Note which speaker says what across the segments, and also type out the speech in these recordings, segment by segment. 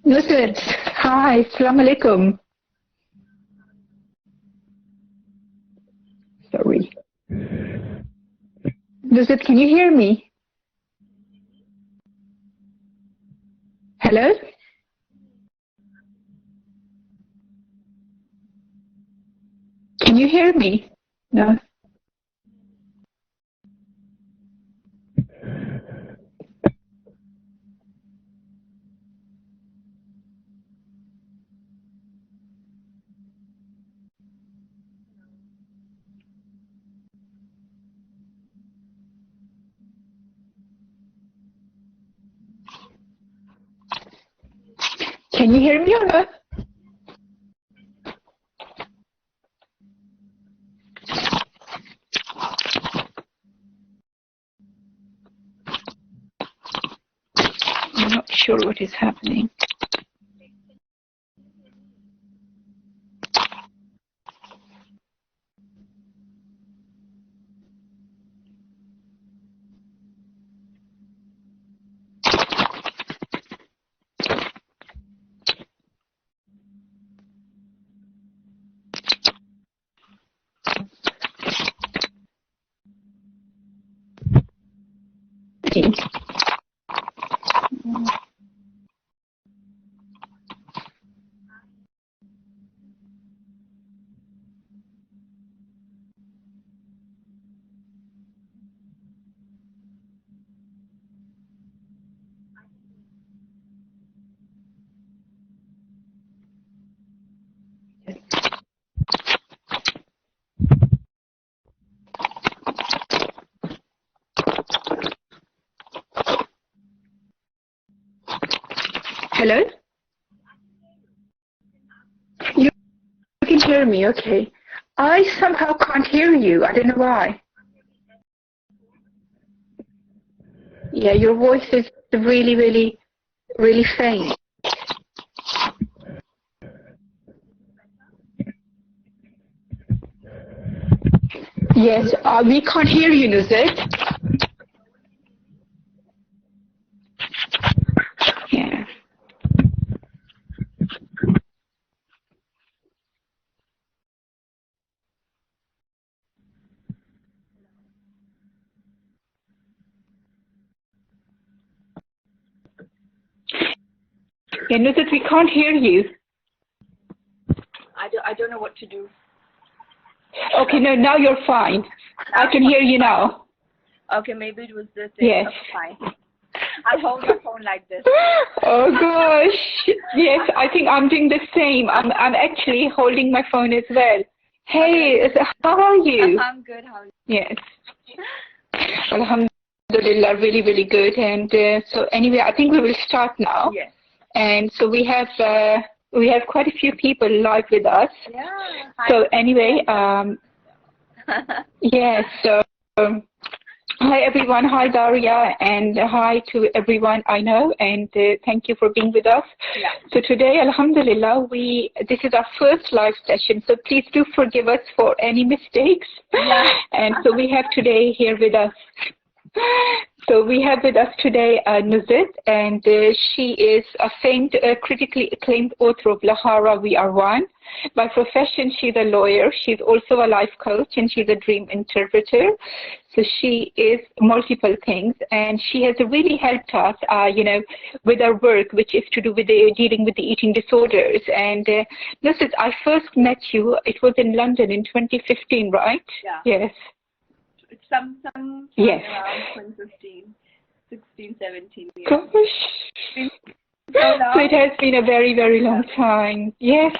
Speaker 1: Nuzhat, hi, Assalamu alaikum. Sorry. Nuzhat, can you hear me? Hello? Can you hear me? No. Can you hear me or not? I'm not sure what is happening. Hello? You can hear me, okay. I somehow can't hear you. I don't know why. Yeah, your voice is really, really, really faint. Yes, we can't hear you, Nuzhat. Yeah. Yeah, Nuzhat, we can't hear you.
Speaker 2: I don't know what to do.
Speaker 1: Okay, no, now you're fine. I can hear you now.
Speaker 2: Okay, maybe it was the thing.
Speaker 1: Yes.
Speaker 2: Okay, fine. I'll hold my phone like this.
Speaker 1: Oh gosh. Yes, I think I'm doing the same. I'm actually holding my phone as well. Hey,
Speaker 2: Okay.
Speaker 1: how are you?
Speaker 2: I'm good. How are you?
Speaker 1: Yes. Alhamdulillah, really, really good. And so anyway, I think we will start now.
Speaker 2: Yes.
Speaker 1: And so we have quite a few people live with us.
Speaker 2: Yeah.
Speaker 1: So anyway, yes. So hi everyone. Hi Daria, and hi to everyone I know. And thank you for being with us.
Speaker 2: Yeah.
Speaker 1: So today, Alhamdulillah, this is our first live session. So please do forgive us for any mistakes.
Speaker 2: Yeah.
Speaker 1: And so we have today here with us. So we have with us today Nuzhat, and she is a famed, critically acclaimed author of Lahara, We Are One. By profession, she's a lawyer. She's also a life coach, and she's a dream interpreter. So she is multiple things, and she has really helped us, with our work, which is to do with dealing with the eating disorders. And Nuzhat, I first met you. It was in London in 2015, right?
Speaker 2: Yeah.
Speaker 1: Yes.
Speaker 2: It's some
Speaker 1: Yes.
Speaker 2: around 2015, 16, 17 years.
Speaker 1: Gosh.
Speaker 2: So long.
Speaker 1: So it has been a very, very long time. Yes.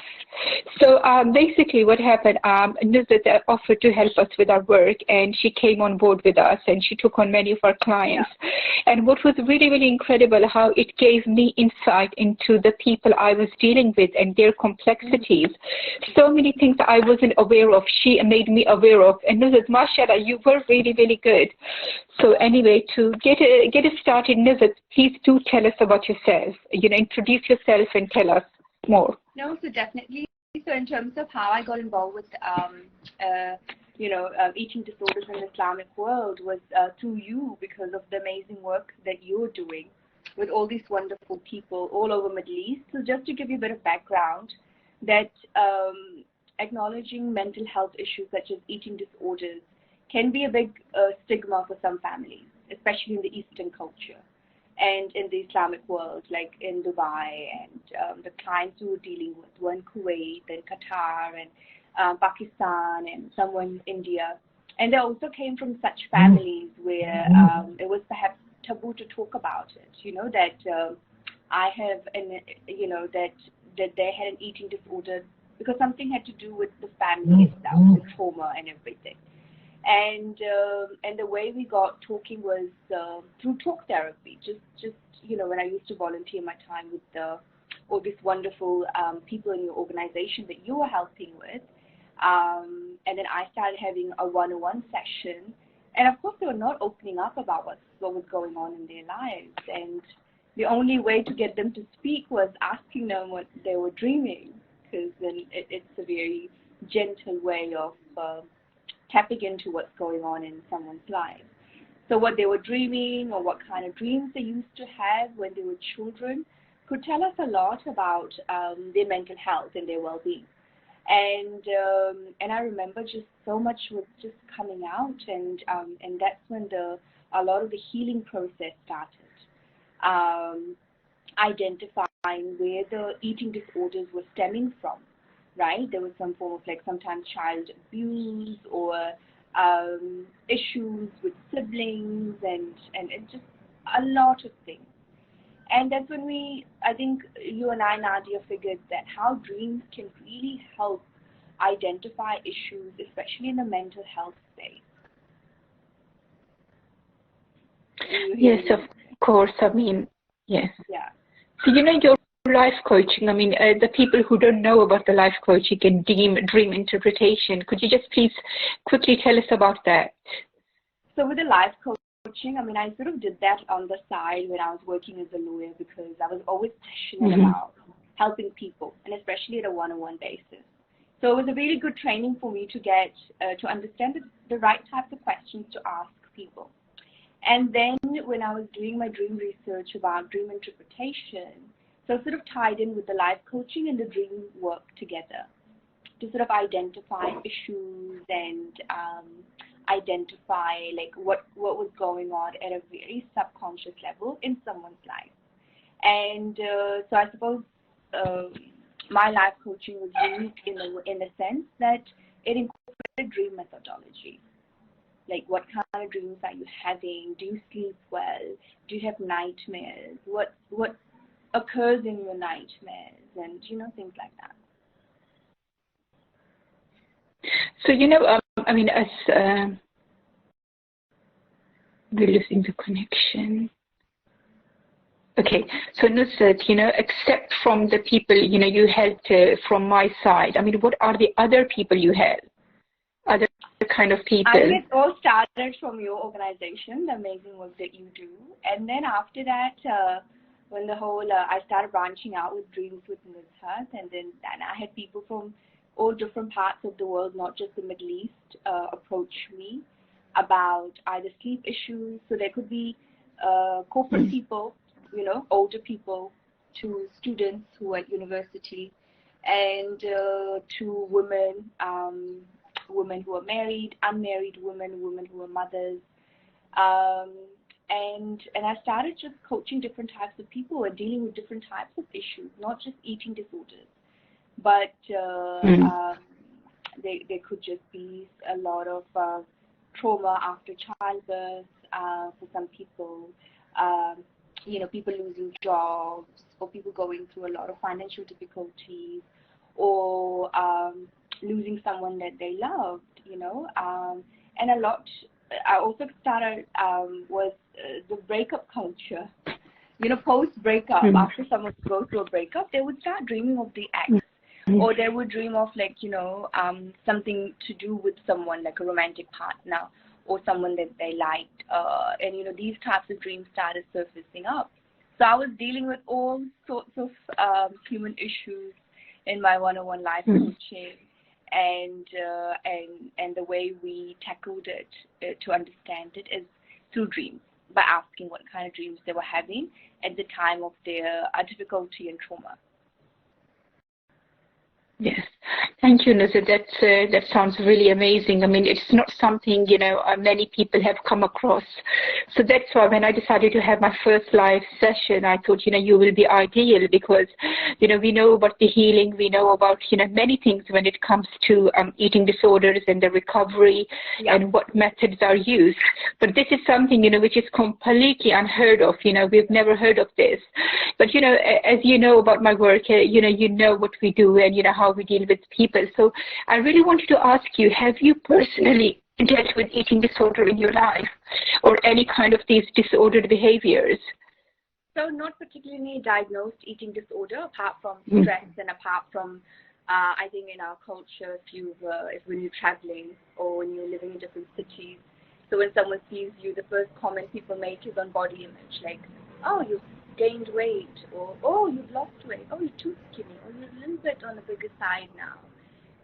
Speaker 1: So basically what happened, Nuzhat offered to help us with our work, and she came on board with us, and she took on many of our clients. Yeah. And what was really, really incredible, how it gave me insight into the people I was dealing with and their complexities. So many things I wasn't aware of, she made me aware of. And Nuzhat, mashallah, you were really, really good. So anyway, to get it started, Nuzhat, please do tell us about yourself. Introduce yourself and tell us more.
Speaker 2: No, so definitely. So in terms of how I got involved with eating disorders in the Islamic world was through you, because of the amazing work that you're doing with all these wonderful people all over Middle East. So just to give you a bit of background, that acknowledging mental health issues such as eating disorders can be a big stigma for some families, especially in the Eastern culture and in the Islamic world, like in Dubai, and the clients we were dealing with were in Kuwait and Qatar and Pakistan and someone in India. And they also came from such families where it was perhaps taboo to talk about it, that I have, that they had an eating disorder because something had to do with the family itself, the trauma and everything. And the way we got talking was through talk therapy. Just when I used to volunteer my time with all these wonderful people in your organization that you were helping with, and then I started having a one-on-one session. And of course, they were not opening up about what was going on in their lives. And the only way to get them to speak was asking them what they were dreaming, because then it's a very gentle way of tapping into what's going on in someone's life. So what they were dreaming, or what kind of dreams they used to have when they were children, could tell us a lot about their mental health and their well-being. And I remember just so much was just coming out, and that's when a lot of the healing process started. Identifying where the eating disorders were stemming from. Right, there was some form of sometimes child abuse or issues with siblings, and it's just a lot of things. And that's when I think you and I, Nadia, figured that how dreams can really help identify issues, especially in the mental health space.
Speaker 1: Yes, of course. Yes.
Speaker 2: Yeah.
Speaker 1: So your life coaching, the people who don't know about the life coaching and dream interpretation, could you just please quickly tell us about that?
Speaker 2: So with the life coaching, I sort of did that on the side when I was working as a lawyer, because I was always passionate about helping people, and especially at a one-on-one basis. So it was a really good training for me to get to understand the right types of questions to ask people. And then when I was doing my dream research about dream interpretation, so sort of tied in with the life coaching and the dream work together to sort of identify issues and identify what was going on at a very subconscious level in someone's life. And so I suppose my life coaching was unique in the sense that it incorporated dream methodology. Like, what kind of dreams are you having? Do you sleep well? Do you have nightmares? What occurs in your nightmares, and things like that.
Speaker 1: So as we're losing the connection. Okay, so Nuzhat, except from the people you helped from my side, what are the other people you help? Other kind of people?
Speaker 2: I think it all started from your organization, the amazing work that you do, and then after that. When I started branching out with Dreams with Nuzhat, and I had people from all different parts of the world, not just the Middle East, approach me about either sleep issues. So there could be corporate people, older people, to students who are at university, and to women, women who are married, unmarried women who are mothers. And I started just coaching different types of people and dealing with different types of issues, not just eating disorders, but they could just be a lot of trauma after childbirth for some people, people losing jobs, or people going through a lot of financial difficulties, or losing someone that they loved, and a lot. I also started was the breakup culture. Post-breakup, after someone goes through a breakup, they would start dreaming of the ex, or they would dream of something to do with someone, like a romantic partner or someone that they liked, and these types of dreams started surfacing up. So I was dealing with all sorts of human issues in my one-on-one life coaching. and the way we tackled it to understand it is through dreams, by asking what kind of dreams they were having at the time of their difficulty and trauma.
Speaker 1: Yes. Thank you, Nuzhat. That sounds really amazing. I mean, it's not something, many people have come across. So that's why when I decided to have my first live session, I thought, you will be ideal because, we know about the healing. We know about, many things when it comes to eating disorders and the recovery and what methods are used. But this is something, which is completely unheard of. We've never heard of this. But, as you know about my work, you know what we do and, how we deal with people. So I really wanted to ask you, have you personally dealt with eating disorder in your life or any kind of these disordered behaviors?
Speaker 2: So not particularly diagnosed eating disorder, apart from stress and apart from, I think in our culture, if when you're traveling or when you're living in different cities, so when someone sees you, the first comment people make is on body image, like, oh, you've gained weight, or oh, you've lost weight, oh, you're too skinny, or you're a little bit on the bigger side now.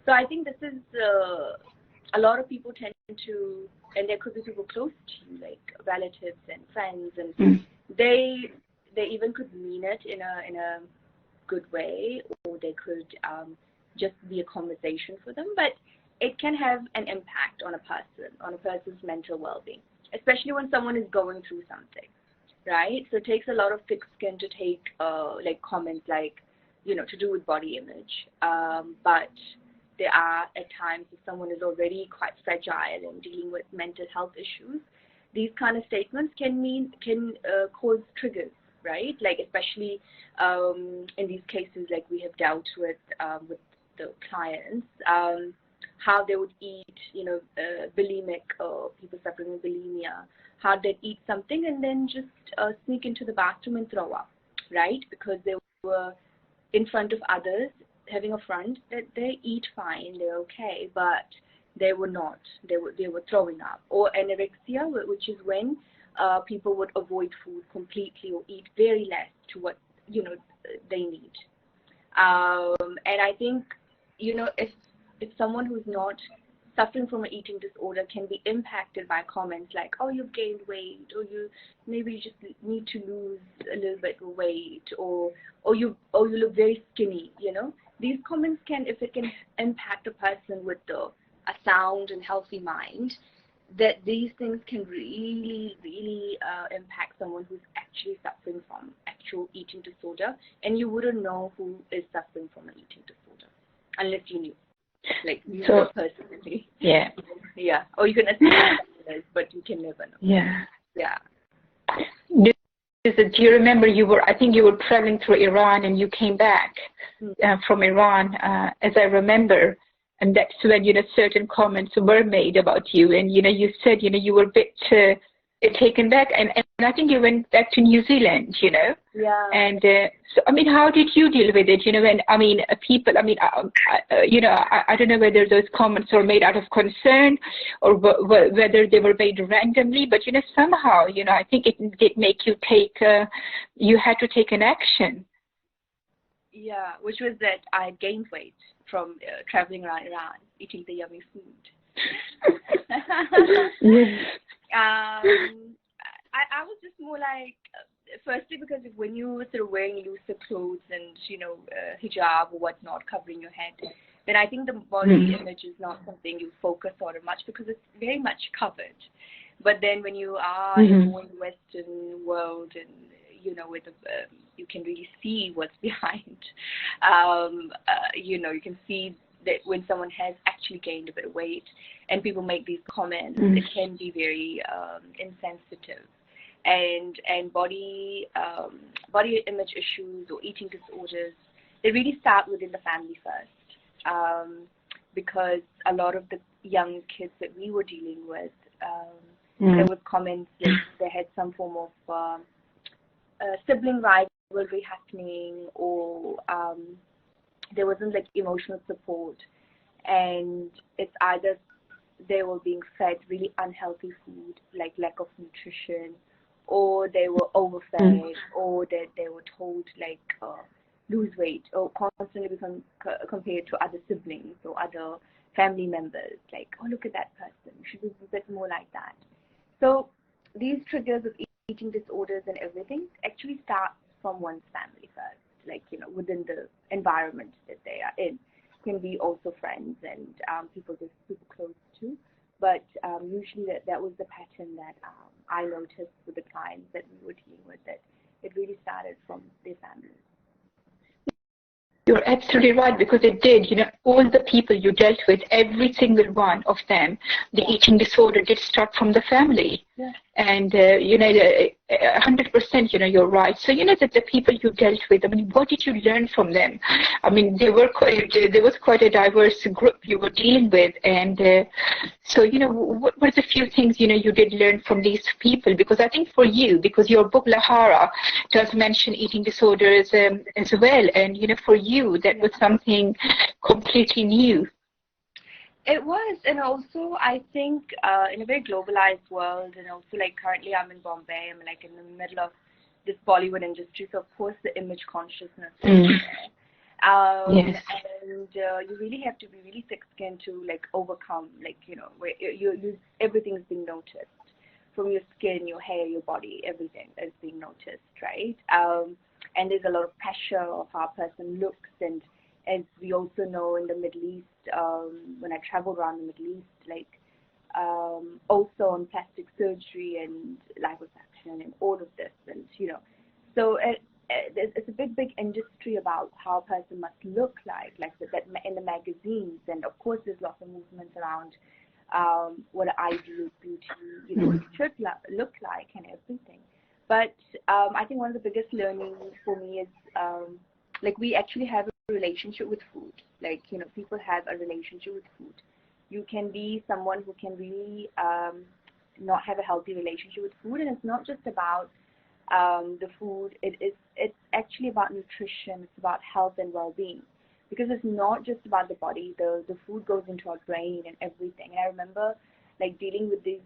Speaker 2: So I think this is a lot of people tend to, and there could be people close to you, like relatives and friends, and they even could mean it in a good way, or they could just be a conversation for them. But it can have an impact on a person's mental well-being, especially when someone is going through something, right? So it takes a lot of thick skin to take like comments like, to do with body image. But there are at times if someone is already quite fragile and dealing with mental health issues, these kind of statements can cause triggers, right? Like especially in these cases, like we have dealt with the clients, how they would eat, bulimic or people suffering with bulimia, how they'd eat something and then just sneak into the bathroom and throw up, right? Because they were in front of others, having a front that they eat fine, they're okay, but they were not. They were throwing up. Or anorexia, which is when people would avoid food completely or eat very less to what they need. And I think if someone who's not suffering from an eating disorder can be impacted by comments like, oh, you've gained weight, or maybe you just need to lose a little bit of weight, or you look very skinny, These comments if it can impact a person with a sound and healthy mind, that these things can really, really impact someone who's actually suffering from actual eating disorder, and you wouldn't know who is suffering from an eating disorder unless you knew. Like you know personally.
Speaker 1: Yeah.
Speaker 2: Yeah. Or you can assume others, but you can never know.
Speaker 1: Yeah.
Speaker 2: Yeah.
Speaker 1: Do you remember I think you were traveling through Iran and you came back from Iran, as I remember, and that's when, certain comments were made about you, and, you said, you were a bit taken back, and I think you went back to New Zealand,
Speaker 2: Yeah.
Speaker 1: And so, I mean, how did you deal with it? People, I don't know whether those comments were made out of concern or whether they were made randomly, but, somehow, I think it did make you you had to take an action.
Speaker 2: Yeah, which was that I gained weight from traveling around Iran, eating the yummy food.
Speaker 1: Yes.
Speaker 2: I was just more like, firstly, because when you were sort of wearing looser clothes and, hijab or whatnot, covering your head, then I think the body image is not something you focus on much because it's very much covered. But then when you are more in the Western world and, with you can really see what's behind. You can see that when someone has actually gained a bit of weight and people make these comments, it can be very insensitive. And body image issues or eating disorders, they really start within the family first. Because a lot of the young kids that we were dealing with, there was comments like they had some form of sibling rivalry happening, or there wasn't like emotional support, and it's either they were being fed really unhealthy food, like lack of nutrition, or they were overfed, or that they were told like lose weight or constantly become compared to other siblings or other family members. Like, oh, look at that person. You should be a bit more like that. So these triggers of eating disorders and everything actually start from one's family first, like, within the environment that they are in. Can be also friends and people just super close to. But usually that was the pattern that I noticed with the clients that we were dealing with, that it really started from their families.
Speaker 1: You're absolutely right, because it did. All the people you dealt with, every single one of them, the eating disorder did start from the family.
Speaker 2: Yeah.
Speaker 1: And, 100%, you're right. So, that the people you dealt with, I mean, what did you learn from them? I mean, there was quite a diverse group you were dealing with. And so, what were the few things, you did learn from these people? Because I think for you, because your book, Lahara, does mention eating disorders as well. And, for you, that was something completely new.
Speaker 2: It was, and also I think in a very globalized world, and also like currently I'm in Bombay, I'm like in the middle of this Bollywood industry, so of course the image consciousness is there.
Speaker 1: Yes.
Speaker 2: And you really have to be really thick-skinned to like overcome, like, where you everything's being noticed, from your skin, your hair, your body, everything is being noticed, right? And there's a lot of pressure of how a person looks, and as we also know in the Middle East, when I traveled around the Middle East, like also on plastic surgery and liposuction and all of this, and so it's a big industry about how a person must look like that in the magazines, and of course there's lots of movements around what an ideal beauty should look like and everything. But I think one of the biggest learnings for me is like we actually have a relationship with food. Like, people have a relationship with food. You can be someone who can really not have a healthy relationship with food, and it's not just about the food. It's actually about nutrition. It's about health and well-being, because it's not just about the body. The food goes into our brain and everything. And I remember like dealing with these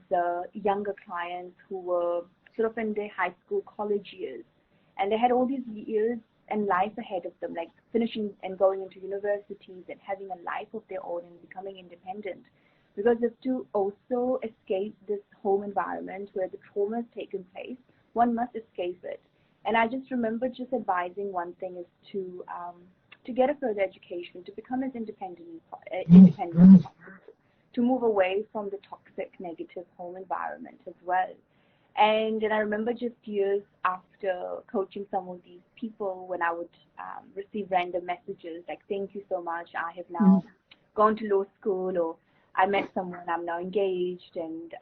Speaker 2: younger clients who were sort of in their high school, college years, and they had all these years and life ahead of them, like finishing and going into universities and having a life of their own and becoming independent, because if to also escape this home environment where the trauma has taken place, one must escape it. And I just remember just advising one thing is to get a further education, to become as independent as possible, to move away from the toxic, negative home environment as well. And I remember just years after coaching some of these people, when I would receive random messages like, thank you so much, I have now gone to law school, or I met someone, I'm now engaged, and,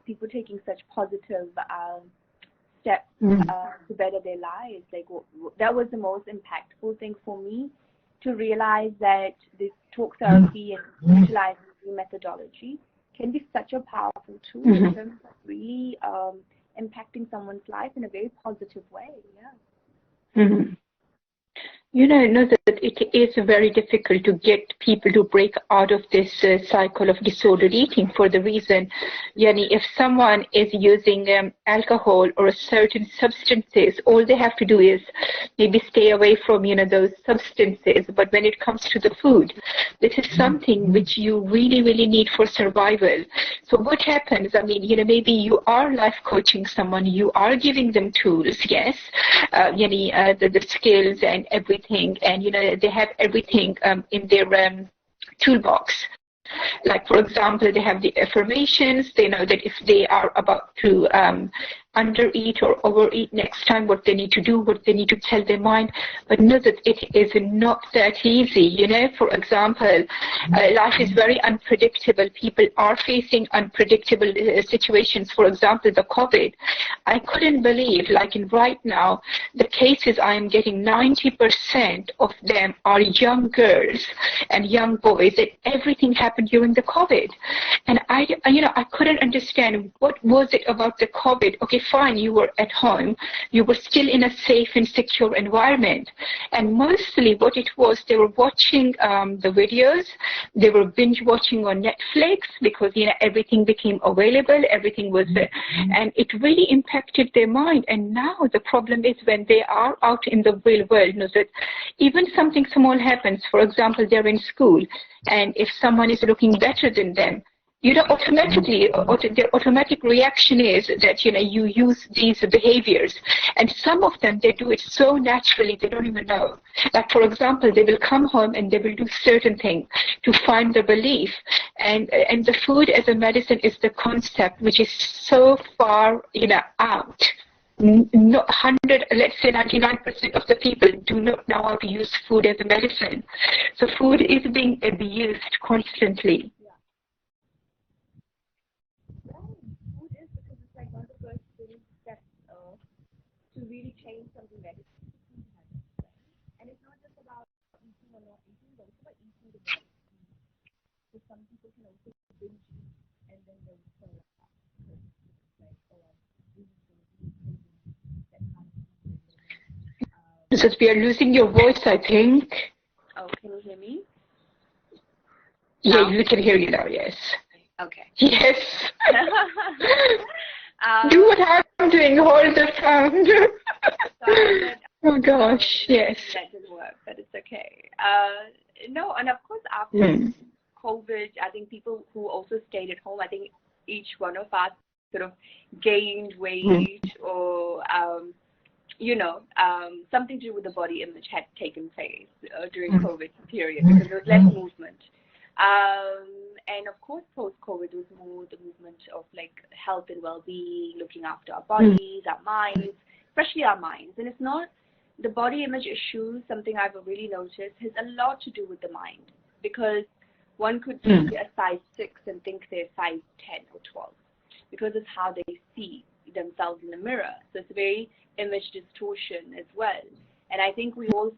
Speaker 2: people taking such positive steps to better their lives. Like, that was the most impactful thing for me, to realize that this talk therapy and utilizing the methodology can be such a powerful tool in terms of really impacting someone's life in a very positive way. Yeah.
Speaker 1: Know that it is very difficult to get people to break out of this cycle of disordered eating, for the reason, Yani, if someone is using alcohol or certain substances, all they have to do is maybe stay away from, those substances. But when it comes to the food, this is something which you really, really need for survival. So what happens, I mean, maybe you are life coaching someone, you are giving them tools, yes, the skills and everything, and they have everything in their toolbox. Like, for example, they have the affirmations. They know that if they are about to undereat or overeat next time, what they need to do, what they need to tell their mind. But know that it is not that easy. For example, life is very unpredictable. People are facing unpredictable situations. For example, the COVID. I couldn't believe, like right now, the cases I am getting, 90% of them are young girls and young boys, and everything happened during the COVID. And I couldn't understand what was it about the COVID. Okay, fine. You were at home. You were still in a safe and secure environment. And mostly what it was, they were watching the videos. They were binge watching on Netflix because, everything became available. Everything was there. And it really impacted their mind. And now the problem is when they are out in the real world, that even something small happens. For example, they're in school, and if someone is looking better than them, automatically, their automatic reaction is that, you use these behaviors. And some of them, they do it so naturally, they don't even know. Like, for example, they will come home and they will do certain things to find the relief. And the food as a medicine is the concept which is so far, out. Not 100, let's say 99% of the people do not know how to use food as a medicine. So food is being abused constantly.
Speaker 2: To really change something that is and it's not just about eating or not eating, but it's about eating the right food. So some people can also binge eat and then they'll fall apart because it's like, oh, I'm really that kind of food.
Speaker 1: Because we are losing your voice, I think.
Speaker 2: Oh, can you hear me?
Speaker 1: Yeah, we can hear you now, yes.
Speaker 2: Okay.
Speaker 1: Yes. Do what I'm doing, hold the sound. Oh gosh, yes.
Speaker 2: That didn't work, but it's okay. No, and of course after COVID, I think people who also stayed at home, I think each one of us sort of gained weight or, something to do with the body image had taken place during COVID period because there was less movement. And of course, post-COVID was more the movement of like health and well-being, looking after our bodies, our minds, especially our minds. And it's not the body image issue, something I've really noticed, has a lot to do with the mind because one could be a size 6 and think they're size 10 or 12 because it's how they see themselves in the mirror. So it's a very image distortion as well. And I think we all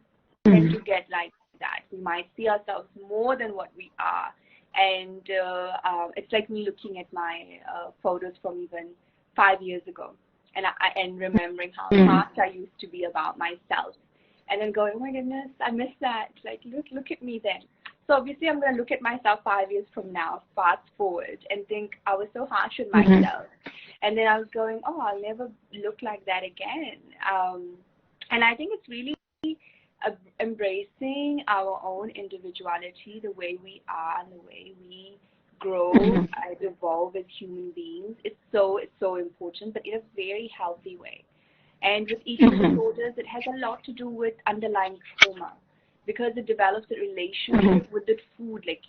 Speaker 2: tend to get like that. We might see ourselves more than what we are. And it's like me looking at my photos from even 5 years ago and remembering how fast I used to be about myself. And then going, oh my goodness, I miss that. Like, look at me then. So obviously I'm going to look at myself 5 years from now, fast forward, and think I was so harsh on myself. And then I was going, oh, I'll never look like that again. And I think it's really embracing our own individuality, the way we are and the way we grow and evolve as human beings. It's so important, but in a very healthy way. And with eating disorders, it has a lot to do with underlying trauma because it develops a relationship with the food. Like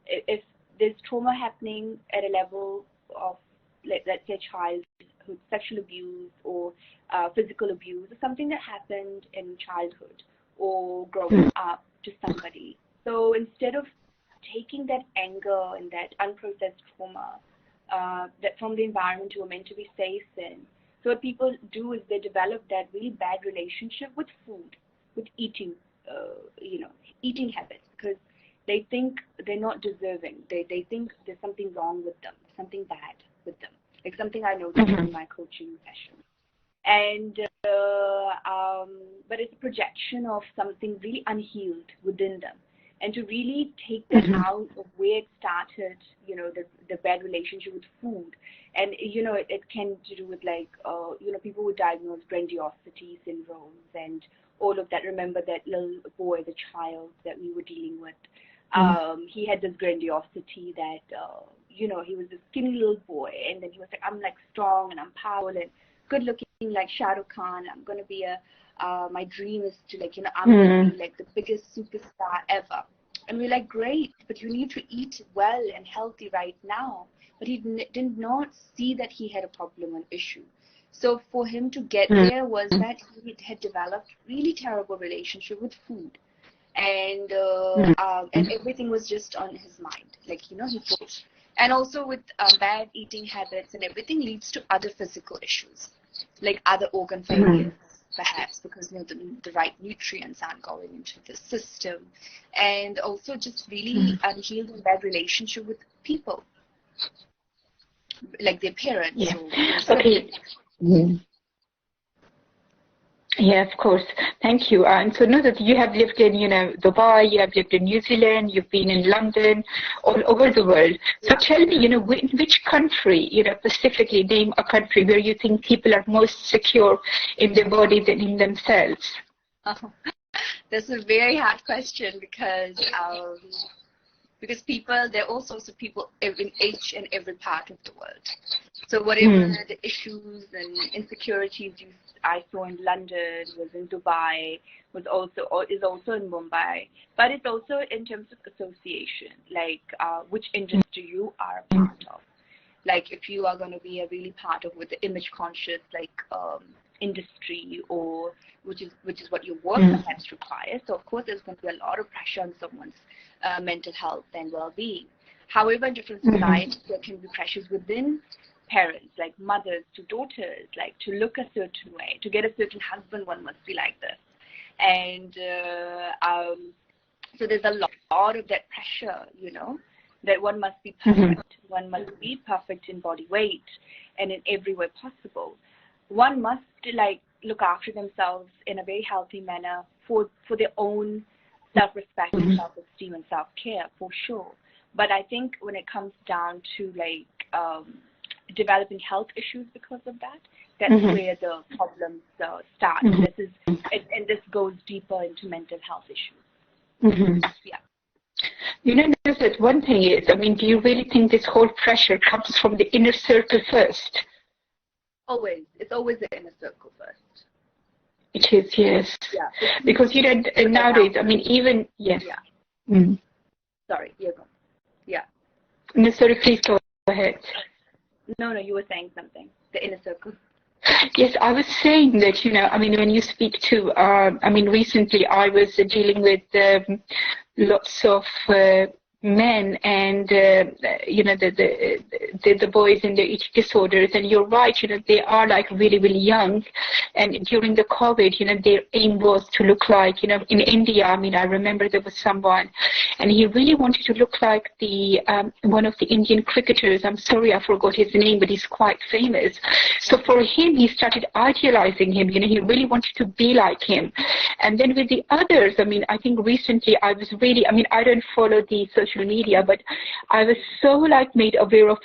Speaker 2: if there's trauma happening at a level of, let's say, childhood sexual abuse or physical abuse or something that happened in childhood or growing up to somebody. So instead of taking that anger and that unprocessed trauma that from the environment you were meant to be safe in, so what people do is they develop that really bad relationship with food, with eating, eating habits, because they think they're not deserving. They think there's something wrong with them, something bad with them. Like something I noticed in my coaching session. And, but it's a projection of something really unhealed within them. And to really take that out of where it started, the bad relationship with food. And, it can do with like, people with diagnosed grandiosity syndromes and all of that. Remember that little boy, the child that we were dealing with. He had this grandiosity that, he was a skinny little boy, and then he was like, I'm like strong and I'm powerful and good looking like Shah Rukh Khan. I'm going to be my dream is to I'm going to be like the biggest superstar ever. And we're like, great, but you need to eat well and healthy right now. But he did not see that he had a problem, an issue. So for him to get there was that he had developed really terrible relationship with food. And everything was just on his mind. He thought. And also with bad eating habits and everything leads to other physical issues, like other organ failures, perhaps, because the right nutrients aren't going into the system. And also just really unhealed and bad relationship with people, like their parents.
Speaker 1: Yeah.
Speaker 2: Or
Speaker 1: Okay. Mm. Yeah, of course. Thank you. And so know that you have lived in, Dubai, you have lived in New Zealand, you've been in London, all over the world. So tell me, which country, specifically name a country where you think people are most secure in their bodies and in themselves.
Speaker 2: Oh, that's a very hard question because people, there are all sorts of people in each and every part of the world. So whatever the issues and insecurities I saw in London, was in Dubai, is also in Mumbai, but it's also in terms of association, like which industry you are a part of. Like if you are going to be a really part of with the image conscious industry, or which is what your work sometimes requires. So of course there's going to be a lot of pressure on someone's mental health and well-being. However, in different societies there can be pressures within parents, like mothers to daughters, like to look a certain way, to get a certain husband one must be like this, and so there's a lot of that pressure, that one must be perfect. One must be perfect in body weight and in every way possible. One must look after themselves in a very healthy manner for their own self-respect and self-esteem and self-care, for sure. But I think when it comes down to developing health issues because of that, that's where the problems start. This goes deeper into mental health issues. Yeah.
Speaker 1: Nuzhat, one thing is, do you really think this whole pressure comes from the inner circle first?
Speaker 2: Always. It's always the inner circle first.
Speaker 1: It is, yes.
Speaker 2: Yeah.
Speaker 1: Because, nowadays, even, yes.
Speaker 2: Yeah. Sorry, you go. Yeah.
Speaker 1: No, sorry, please go ahead.
Speaker 2: No, you were saying something. The inner circle.
Speaker 1: Yes, I was saying that, when you speak to, recently I was dealing with lots of men and, the boys in their eating disorders. And you're right, they are really, really young. And during the COVID, their aim was to look like, in India, I remember there was someone and he really wanted to look like the one of the Indian cricketers. I'm sorry, I forgot his name, but he's quite famous. So for him, he started idealizing him. He really wanted to be like him. And then with the others, I think recently I was really, I don't follow the social media, but I was so made aware of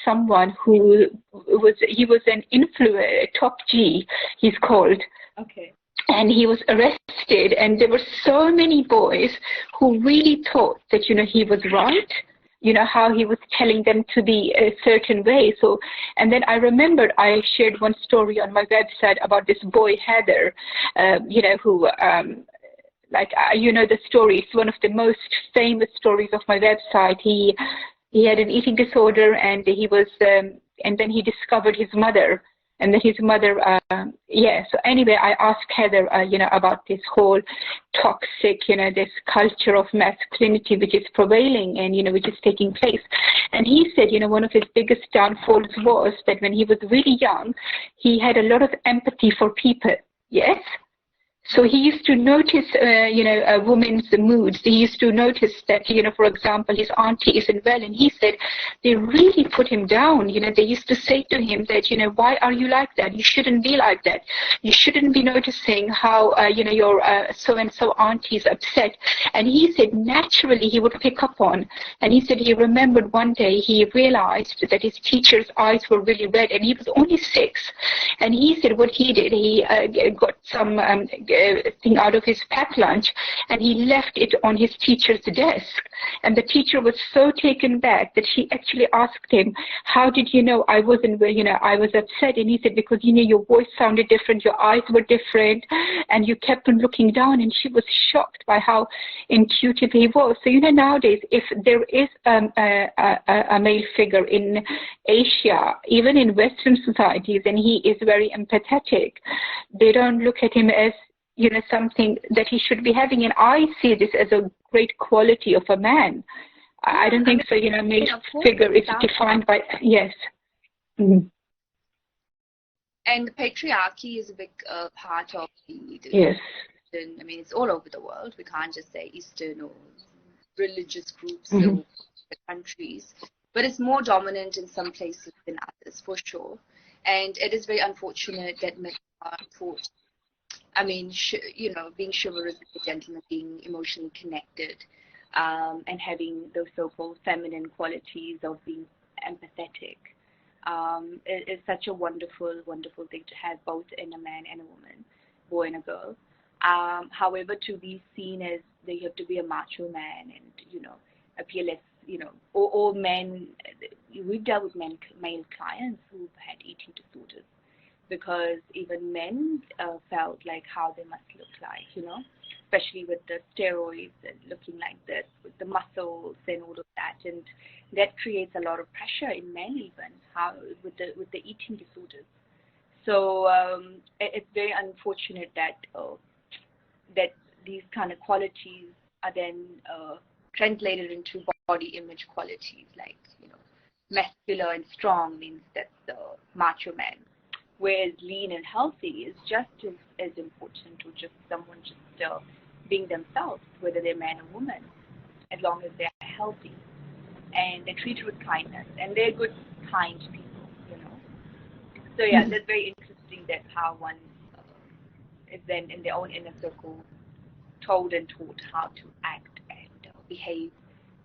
Speaker 1: someone who was an influencer, Top G, he's called.
Speaker 2: Okay.
Speaker 1: And he was arrested, and there were so many boys who really thought that, he was right, how he was telling them to be a certain way. So, and then I remembered I shared one story on my website about this boy, Heather, who, the story. It's one of the most famous stories of my website. He had an eating disorder, and he was, and then he discovered his mother. And then his mother, So anyway, I asked Heather, about this whole toxic, this culture of masculinity which is prevailing and, which is taking place. And he said, one of his biggest downfalls was that when he was really young, he had a lot of empathy for people. Yes? So he used to notice, a woman's moods. He used to notice that, for example, his auntie isn't well, and he said they really put him down. They used to say to him that, why are you like that? You shouldn't be like that. You shouldn't be noticing how, your so-and-so auntie is upset. And he said naturally he would pick up on. And he said he remembered one day he realized that his teacher's eyes were really red, and he was only 6. And he said what he did, he got some thing out of his packed lunch, and he left it on his teacher's desk. And the teacher was so taken back that she actually asked him, how did you know I wasn't, I was upset? And he said, because, your voice sounded different, your eyes were different, and you kept on looking down. And she was shocked by how intuitive he was. So, nowadays, if there is a male figure in Asia, even in Western societies, and he is very empathetic, they don't look at him as something that he should be having. And I see this as a great quality of a man. I don't think so, male figure is defined by, yes. Mm-hmm.
Speaker 2: And patriarchy is a big part of the
Speaker 1: yes.
Speaker 2: It's all over the world. We can't just say Eastern or religious groups
Speaker 1: mm-hmm.
Speaker 2: or countries, but it's more dominant in some places than others, for sure. And it is very unfortunate that men are taught, I mean, being chivalrous as a gentleman, being emotionally connected, and having those so-called feminine qualities of being empathetic, is such a wonderful, wonderful thing to have both in a man and a woman, boy and a girl. However, to be seen as they have to be a macho man and, appear less, all men, we've dealt with male clients who've had eating disorders because even men felt like how they must look like, especially with the steroids and looking like this, with the muscles and all of that. And that creates a lot of pressure in men even, how with the eating disorders. So it's very unfortunate that that these kind of qualities are then translated into body image qualities, like, muscular and strong means that's the macho man, whereas lean and healthy is just as important to just someone just being themselves, whether they're man or woman, as long as they're healthy and they're treated with kindness and they're good, kind people. So yeah, that's very interesting that how one is then in their own inner circle told and taught how to act and behave,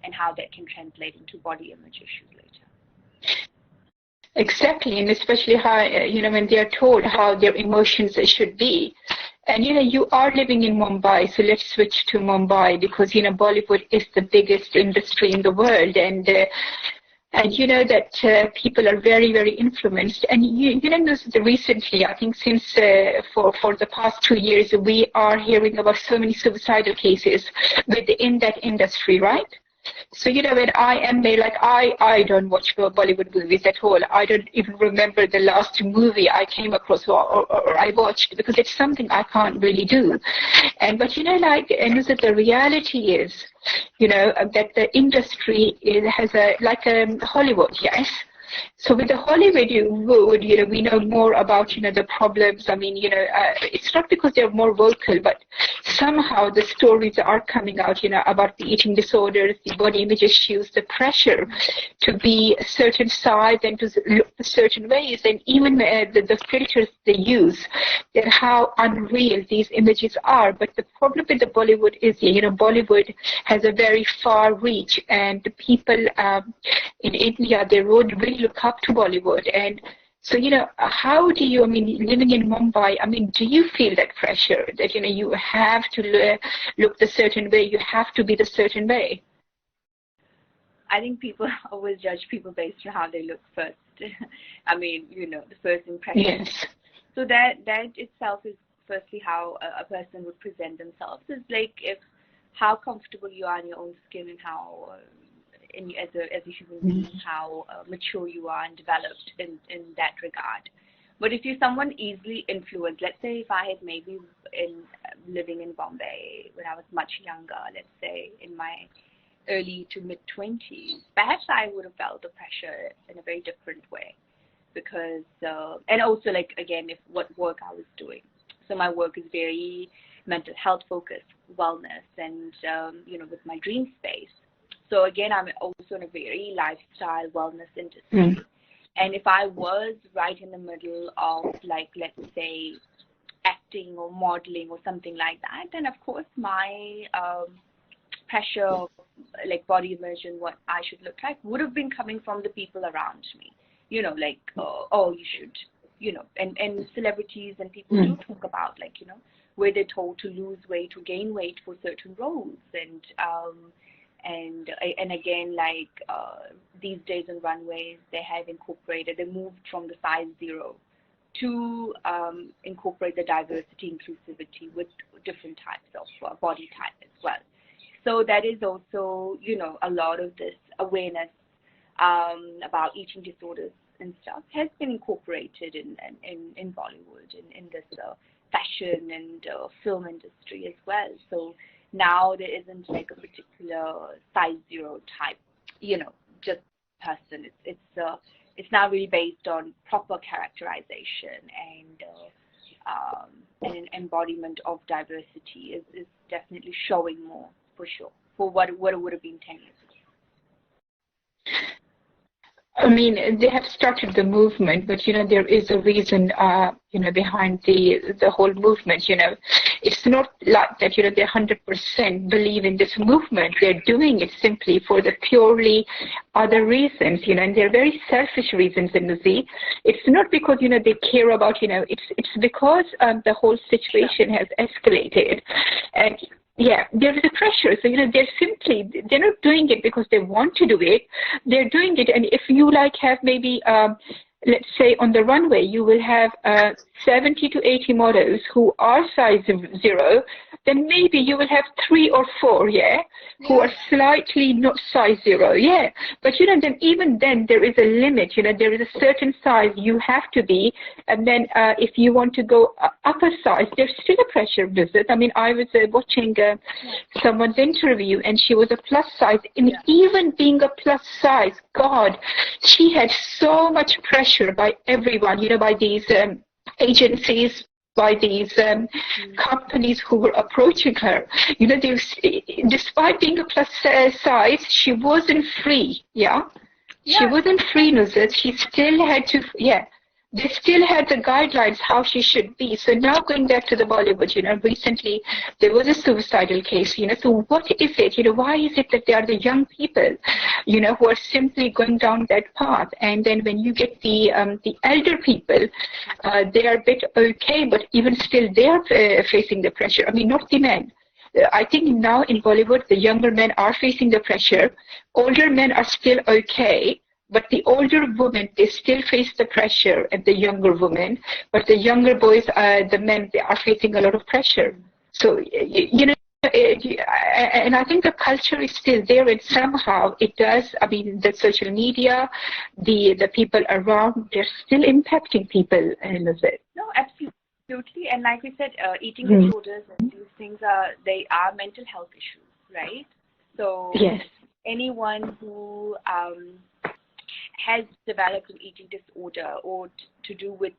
Speaker 2: and how that can translate into body image issues later.
Speaker 1: Exactly, and especially how, when they are told how their emotions should be. And, you are living in Mumbai, so let's switch to Mumbai because, Bollywood is the biggest industry in the world. And you know that people are very, very influenced. And recently, I think since for the past 2 years, we are hearing about so many suicidal cases within that industry, right? So, when I am there, like I don't watch Bollywood movies at all. I don't even remember the last movie I came across or I watched because it's something I can't really do. But, the reality is, that the industry has Hollywood, yes. So with the Hollywood, we know more about, the problems. I mean, it's not because they're more vocal, but somehow the stories are coming out, about the eating disorders, the body image issues, the pressure to be a certain size and to look a certain ways, and even the filters they use, and how unreal these images are. But the problem with the Bollywood is, Bollywood has a very far reach, and the people in India, they would really look up to Bollywood. And so, how do you, living in Mumbai, do you feel that pressure that, you have to look the certain way, you have to be the certain way?
Speaker 2: I think people always judge people based on how they look first. The first impression.
Speaker 1: Yes.
Speaker 2: So that itself is firstly how a person would present themselves. Is like how comfortable you are in your own skin and how as a human being, how mature you are and developed in that regard. But if you're someone easily influenced, let's say if I had maybe living in Bombay when I was much younger, let's say in my early to mid 20s, perhaps I would have felt the pressure in a very different way, because and also, like, again, if what work I was doing. So my work is very mental health focused, wellness, and with my dream space. So again, I'm also in a very lifestyle wellness industry. And if I was right in the middle of, like, let's say, acting or modeling or something like that, then of course my pressure, like body image and what I should look like, would have been coming from the people around me. Oh, you should, and celebrities and people do talk about, like, where they're told to lose weight or gain weight for certain roles. And again, like these days on runways, they moved from the size 0 to incorporate the diversity, inclusivity with different types of body type as well. So that is also, a lot of this awareness about eating disorders and stuff has been incorporated in Bollywood, in this fashion and film industry as well. So now there isn't like a particular size 0 type, just person. It's now really based on proper characterization and an embodiment of diversity is definitely showing more, for sure, for what it would have been 10 years ago.
Speaker 1: I mean, they have started the movement, but there is a reason, behind the whole movement. It's not like that. They 100% believe in this movement. They're doing it simply for the purely other reasons. And they're very selfish reasons in the Z. It's not because they care about. It's because the whole situation has escalated, and yeah, there is a pressure. So, they're not doing it because they want to do it. They're doing it. And if you have maybe, let's say on the runway, you will have 70 to 80 models who are size 0, then maybe you will have 3 or 4, who are slightly not size 0, But, then even then there is a limit, there is a certain size you have to be. And then if you want to go upper size, there's still a pressure visit. I mean, I was watching someone's interview and she was a plus size. And even being a plus size, God, she had so much pressure by everyone, by these agencies, by these companies who were approaching her. Despite being a plus size, she wasn't free, She wasn't free, Nuzhat. She still had to, They still had the guidelines how she should be. So now going back to the Bollywood, recently there was a suicidal case, so what is it, why is it that they are the young people, who are simply going down that path? And then when you get the elder people, they are a bit okay, but even still they are facing the pressure. I mean, not the men. I think now in Bollywood, the younger men are facing the pressure. Older men are still okay. But the older women, they still face the pressure, and the younger women. But the younger boys, the men, they are facing a lot of pressure. So, and I think the culture is still there, and somehow it does. I mean, the social media, the people around, they're still impacting people a little bit.
Speaker 2: No, absolutely. And like we said, eating disorders and these things they are mental health issues, right? So
Speaker 1: yes.
Speaker 2: Anyone who has developed an eating disorder or to do with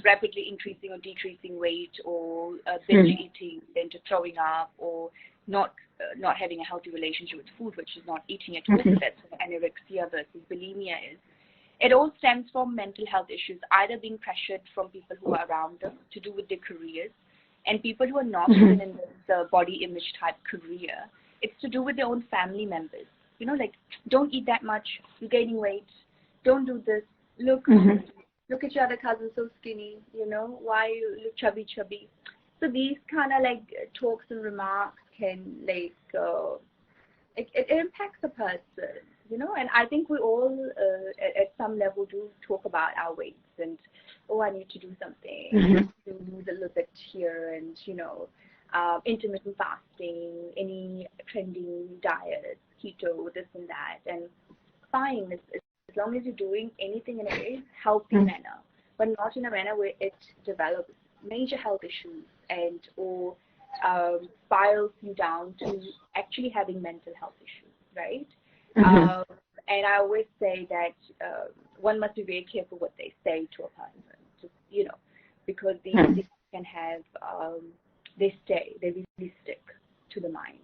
Speaker 2: rapidly increasing or decreasing weight, or binge eating, then to throwing up, or not having a healthy relationship with food, which is not eating it with, that's what anorexia versus bulimia is. It all stems from mental health issues, either being pressured from people who are around them to do with their careers, and people who are not even in the body image type career. It's to do with their own family members. Like, don't eat that much, you're gaining weight, don't do this, look at your other cousin so skinny, why you look chubby. So these kind of talks and remarks can it impacts a person, and I think we all at some level do talk about our weights and, I need to do something to lose a little bit here, and intermittent fasting, any trending diets, keto, this and that, and fine, as long as you're doing anything in a very healthy manner, but not in a manner where it develops major health issues or spirals you down to actually having mental health issues, right? And I always say that one must be very careful what they say to a person, because these things can have they really stick to the mind.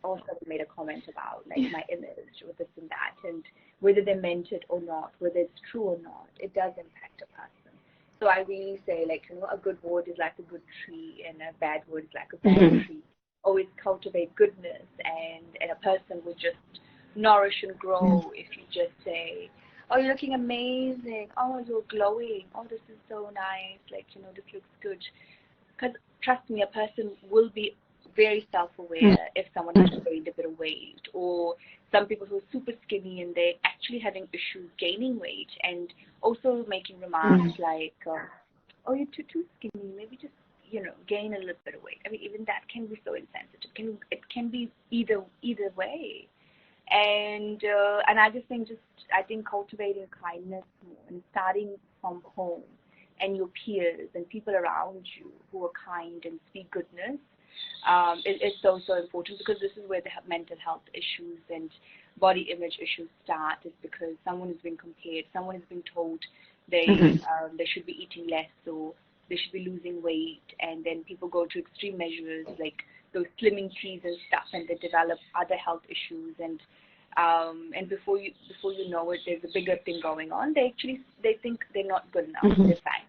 Speaker 2: Also made a comment about my image or this and that, and whether they meant it or not, whether it's true or not, it does impact a person. So I really say a good word is like a good tree, and a bad word is like a bad tree. Always cultivate goodness, and a person will just nourish and grow if you just say, oh, you're looking amazing, oh, you're glowing, oh, this is so nice, this looks good. Because trust me, a person will be very self-aware if someone has gained a bit of weight, or some people who are super skinny and they're actually having issues gaining weight, and also making remarks like, oh, you're too skinny, maybe just gain a little bit of weight. I mean, even that can be so insensitive. It can be either way, and I just think I think cultivating kindness more and starting from home and your peers and people around you who are kind and speak goodness is so important, because this is where the mental health issues and body image issues start, is because someone has been compared, someone has been told they should be eating less, or they should be losing weight, and then people go to extreme measures like those slimming trees and stuff, and they develop other health issues, and And before you know it, there's a bigger thing going on. They think they're not good enough.
Speaker 1: Mm-hmm.
Speaker 2: They're fine.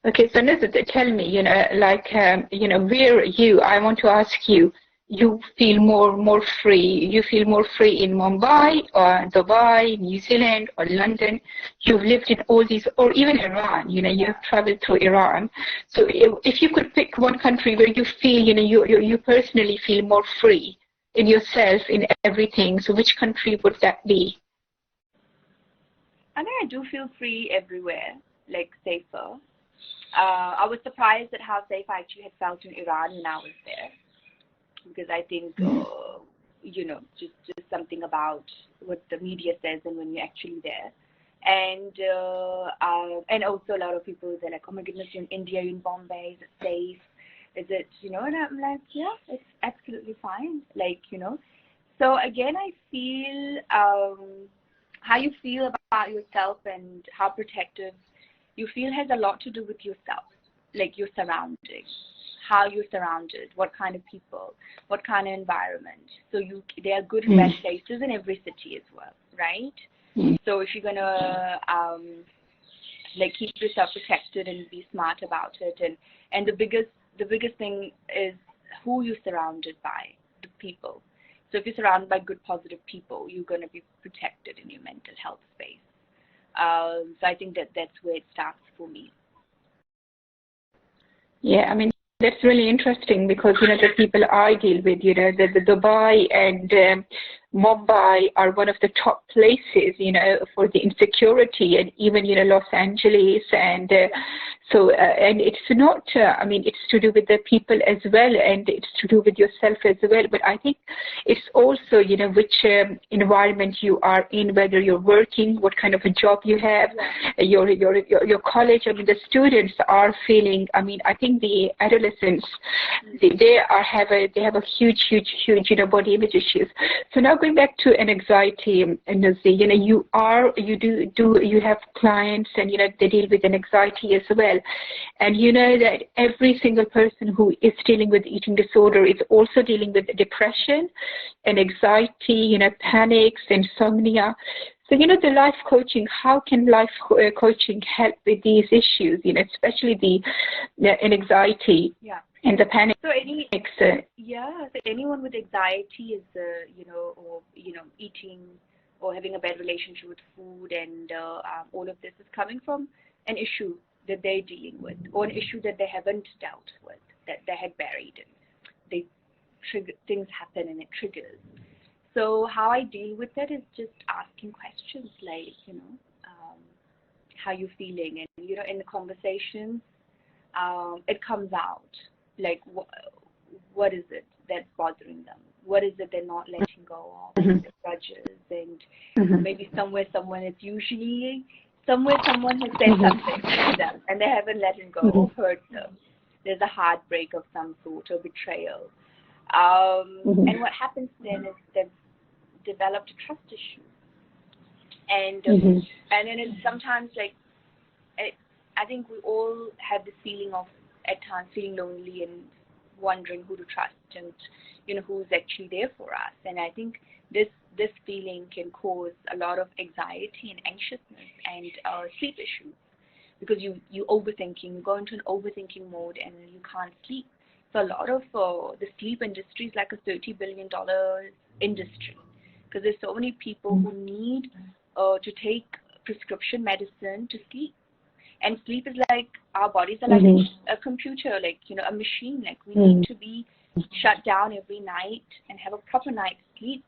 Speaker 1: Okay, so Nuzhat, tell me, I want to ask you, you feel more free. You feel more free in Mumbai or Dubai, New Zealand or London. You've lived in all these, or even Iran. You have traveled through Iran. So if you could pick one country where you feel, you personally feel more free in yourself, in everything. So which country would that be?
Speaker 2: I think I do feel free everywhere, like safer. I was surprised at how safe I actually had felt in Iran when I was there, because I think, just something about what the media says and when you're actually there. And also a lot of people, they're like, oh my goodness, you're in India, you're in Bombay, is it safe? Is it, and I'm like, yeah, it's absolutely fine. So again, I feel, how you feel about yourself and how protective you feel has a lot to do with yourself, like your surroundings, how you're surrounded, what kind of people, what kind of environment. So there are good and bad places in every city as well, right? So if you're gonna keep yourself protected and be smart about it, and the biggest thing is who you're surrounded by, the people. So if you're surrounded by good, positive people, you're gonna be protected in your mental health space. So I think that's where it starts for me.
Speaker 1: Yeah, I mean, that's really interesting because, the people I deal with, the Dubai and Mumbai are one of the top places, for the insecurity, and even, Los Angeles. And and it's not, it's to do with the people as well, and it's to do with yourself as well. But I think it's also, which environment you are in, whether you're working, what kind of a job you have, your college. I mean, the students are feeling, I think the adolescents, they have a huge, body image issues. So now going back to an anxiety, Nazi, you have clients and, they deal with an anxiety as well. And that every single person who is dealing with eating disorder is also dealing with depression and anxiety, panics, insomnia. So, the life coaching, how can life coaching help with these issues, especially the anxiety and the panic?
Speaker 2: So so anyone with anxiety is, or, eating or having a bad relationship with food, and all of this is coming from an issue that they're dealing with, or an issue that they haven't dealt with, that they had buried, and things happen and it triggers. So how I deal with that is just asking questions like, how you feeling, and in the conversations, it comes out like what is it that's bothering them, what is it they're not letting go of, the grudges, and maybe somewhere someone has said something to them and they haven't let it go or hurt them. There's a heartbreak of some sort or betrayal. And what happens then is they've developed a trust issue. And then it's sometimes I think we all have this feeling of, at times, feeling lonely and wondering who to trust and, who's actually there for us. And I think this feeling can cause a lot of anxiety and anxiousness and sleep issues, because you overthinking, you go into an overthinking mode and you can't sleep. So a lot of the sleep industry is like a $30 billion industry, because there's so many people who need to take prescription medicine to sleep. And sleep is like, our bodies are like a computer, a machine. We need to be shut down every night and have a proper night's sleep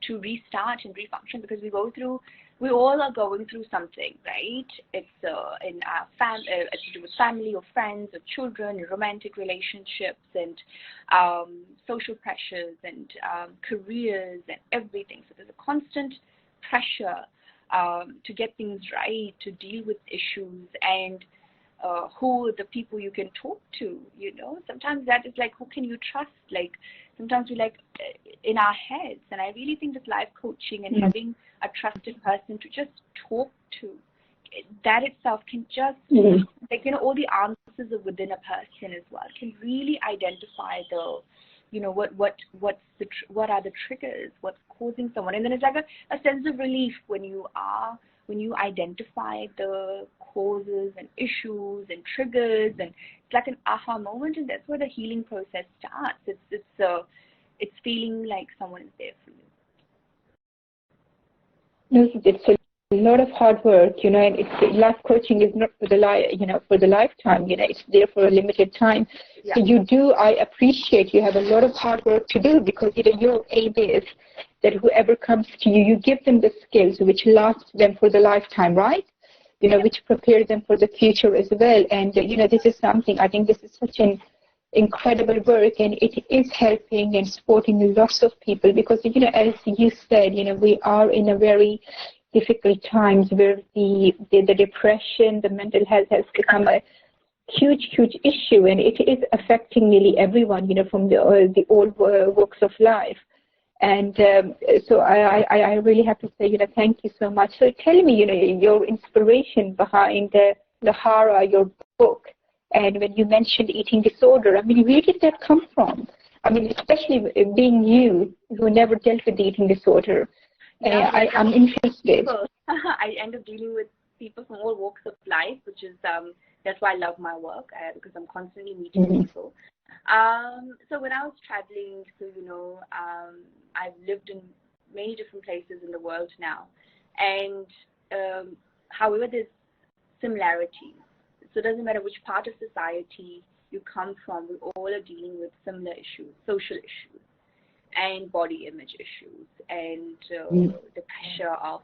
Speaker 2: to restart and refunction, because we all are going through something, right? It's in our it's to do with family or friends or children, and romantic relationships, and social pressures, and careers, and everything. So there's a constant pressure to get things right, to deal with issues, and who are the people you can talk to, Sometimes that is like, who can you trust? Sometimes we in our heads, and I really think that life coaching and having a trusted person to just talk to, that itself can just, all the answers are within a person as well, can really identify what are the triggers, what's causing someone, and then it's like a sense of relief when you identify the causes and issues and triggers, and it's like an aha moment, and that's where the healing process starts. It's feeling like someone is there for you.
Speaker 1: No, it's a lot of hard work, and life coaching is not for the lifetime. It's there for a limited time.
Speaker 2: Yeah.
Speaker 1: So I appreciate you have a lot of hard work to do, because your aim is that whoever comes to you, you give them the skills which last them for the lifetime, right? Which prepare them for the future as well. And this is something, I think this is such an incredible work, and it is helping and supporting lots of people, because as you said, we are in a very difficult times where the depression, the mental health has become a huge issue, and it is affecting nearly everyone, from the all walks of life. And so I really have to say, thank you so much. So tell me, your inspiration behind Lahara, your book. And when you mentioned eating disorder, where did that come from? Especially being you, who never dealt with eating disorder.
Speaker 2: Yeah,
Speaker 1: I'm interested.
Speaker 2: I end up dealing with people from all walks of life, which is that's why I love my work, because I'm constantly meeting people. So when I was traveling, I've lived in many different places in the world now, and however, there's similarities. So it doesn't matter which part of society you come from, we all are dealing with similar issues, social issues, and body image issues, and the pressure of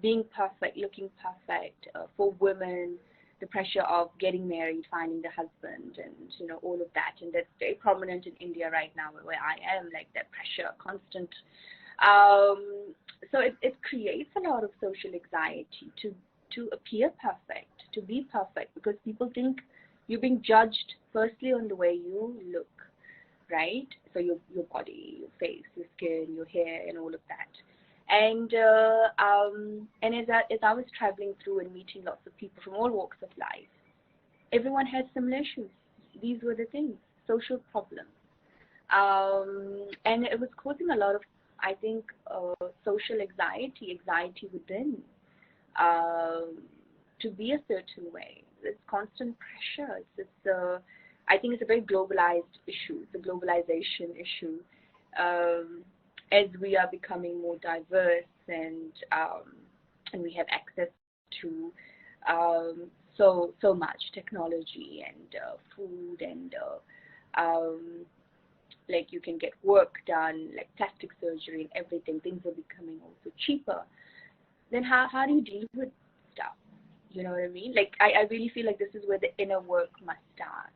Speaker 2: being perfect, looking perfect, for women, the pressure of getting married, finding the husband, and all of that. And that's very prominent in India right now, where I am, like that pressure, constant. So it creates a lot of social anxiety to appear perfect, to be perfect, because people think you're being judged firstly on the way you look, right? So your body, your face, your skin, your hair, and all of that. And as I was traveling through and meeting lots of people from all walks of life, everyone has similar issues. These were the things, social problems, and it was causing a lot of, I think, social anxiety within, to be a certain way. It's constant pressure. I think it's a very globalized issue. It's a globalization issue. As we are becoming more diverse, and we have access to so much technology and food, and like you can get work done, like plastic surgery and everything. Things are becoming also cheaper. Then how do you deal with stuff? You know what I mean? Like I really feel like this is where the inner work must start.